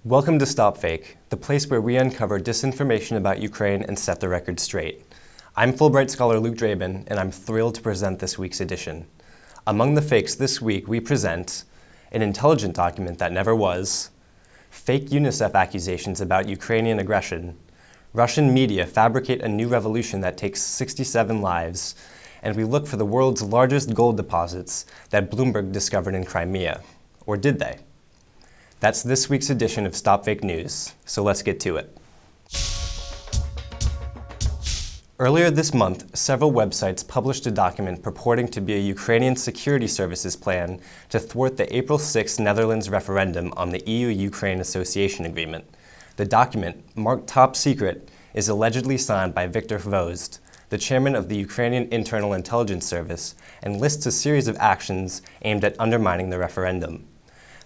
Welcome to StopFake, the place where we uncover disinformation about Ukraine and set the record straight. I'm Fulbright scholar Luke Drabyn, and I'm thrilled to present this week's edition. Among the fakes this week, we present an intelligent document that never was, fake UNICEF accusations about Ukrainian aggression, Russian media fabricate a new revolution that takes 67 lives, and we look for the world's largest gold deposits that Bloomberg discovered in Crimea. Or did they? That's this week's edition of StopFake News, so let's get to it. Earlier this month, several websites published a document purporting to be a Ukrainian security services plan to thwart the April 6 Netherlands referendum on the EU-Ukraine Association Agreement. The document, marked top secret, is allegedly signed by Viktor Hvozd, the chairman of the Ukrainian Internal Intelligence Service, and lists a series of actions aimed at undermining the referendum.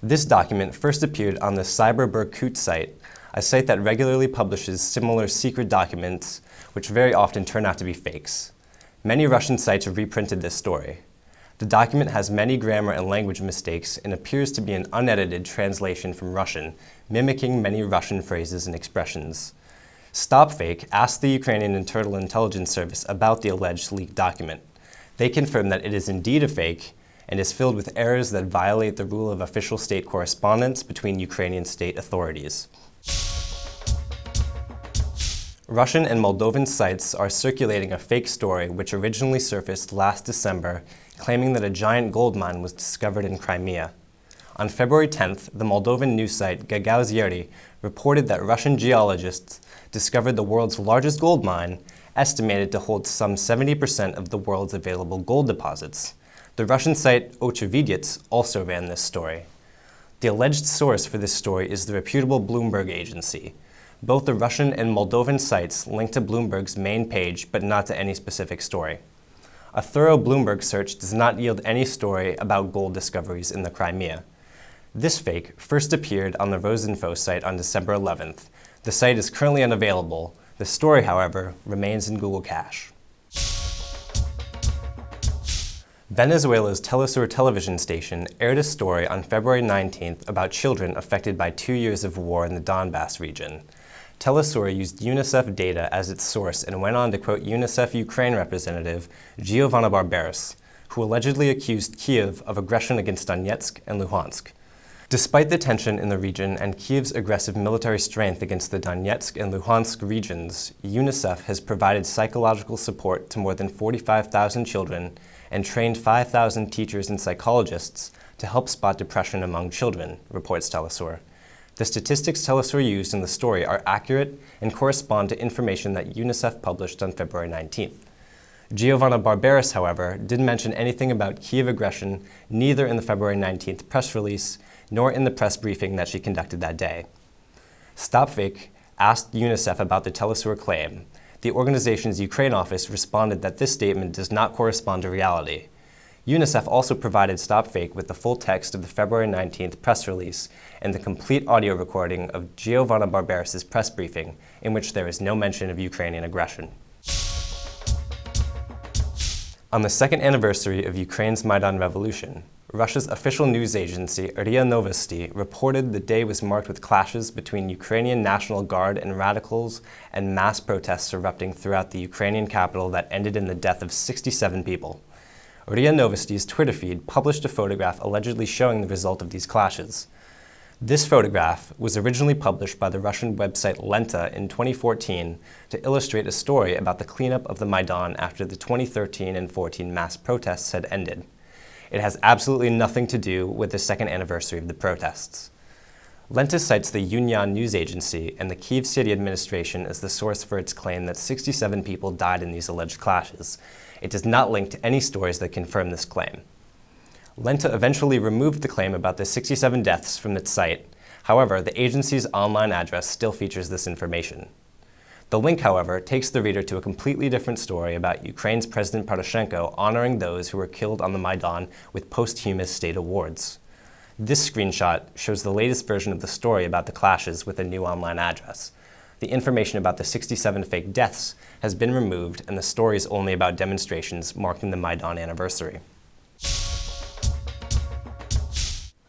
This document first appeared on the Cyber site, a site that regularly publishes similar secret documents, which very often turn out to be fakes. Many Russian sites reprinted this story. The document has many grammar and language mistakes and appears to be an unedited translation from Russian, mimicking many Russian phrases and expressions. StopFake asked the Ukrainian Internal Intelligence Service about the alleged leaked document. They confirmed that it is indeed a fake and is filled with errors that violate the rule of official state correspondence between Ukrainian state authorities. Russian and Moldovan sites are circulating a fake story which originally surfaced last December, claiming that a giant gold mine was discovered in Crimea. On February 10th, the Moldovan news site Gagauzheri reported that Russian geologists discovered the world's largest gold mine, estimated to hold some 70% of the world's available gold deposits. The Russian site Ochevidets also ran this story. The alleged source for this story is the reputable Bloomberg agency. Both the Russian and Moldovan sites link to Bloomberg's main page, but not to any specific story. A thorough Bloomberg search does not yield any story about gold discoveries in the Crimea. This fake first appeared on the Rosinfo site on December 11th. The site is currently unavailable. The story, however, remains in Google Cache. Venezuela's Telesur television station aired a story on February 19th about children affected by 2 years of war in the Donbass region. Telesur used UNICEF data as its source and went on to quote UNICEF Ukraine representative Giovanna Barberis, who allegedly accused Kiev of aggression against Donetsk and Luhansk. Despite the tension in the region and Kiev's aggressive military strength against the Donetsk and Luhansk regions, UNICEF has provided psychological support to more than 45,000 children and trained 5,000 teachers and psychologists to help spot depression among children, reports Telesur. The statistics Telesur used in the story are accurate and correspond to information that UNICEF published on February 19th. Giovanna Barberis, however, didn't mention anything about Kiev aggression, neither in the February 19th press release nor in the press briefing that she conducted that day. StopFake asked UNICEF about the Telesur claim. The organization's Ukraine office responded that this statement does not correspond to reality. UNICEF also provided StopFake with the full text of the February 19th press release and the complete audio recording of Giovanna Barberis' press briefing, in which there is no mention of Ukrainian aggression. On the second anniversary of Ukraine's Maidan Revolution, Russia's official news agency RIA Novosti reported the day was marked with clashes between Ukrainian National Guard and radicals and mass protests erupting throughout the Ukrainian capital that ended in the death of 67 people. RIA Novosti's Twitter feed published a photograph allegedly showing the result of these clashes. This photograph was originally published by the Russian website Lenta in 2014 to illustrate a story about the cleanup of the Maidan after the 2013 and 14 mass protests had ended. It has absolutely nothing to do with the second anniversary of the protests. Lenta cites the Union news agency and the Kyiv city administration as the source for its claim that 67 people died in these alleged clashes. It does not link to any stories that confirm this claim. Lenta eventually removed the claim about the 67 deaths from its site. However, the agency's online address still features this information. The link, however, takes the reader to a completely different story about Ukraine's President Poroshenko honoring those who were killed on the Maidan with posthumous state awards. This screenshot shows the latest version of the story about the clashes with a new online address. The information about the 67 fake deaths has been removed, and the story is only about demonstrations marking the Maidan anniversary.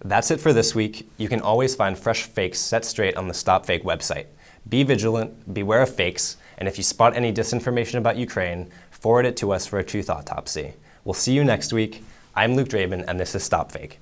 That's it for this week. You can always find fresh fakes set straight on the StopFake website. Be vigilant, beware of fakes, and if you spot any disinformation about Ukraine, forward it to us for a truth autopsy. We'll see you next week. I'm Luke Drabyn, and this is StopFake.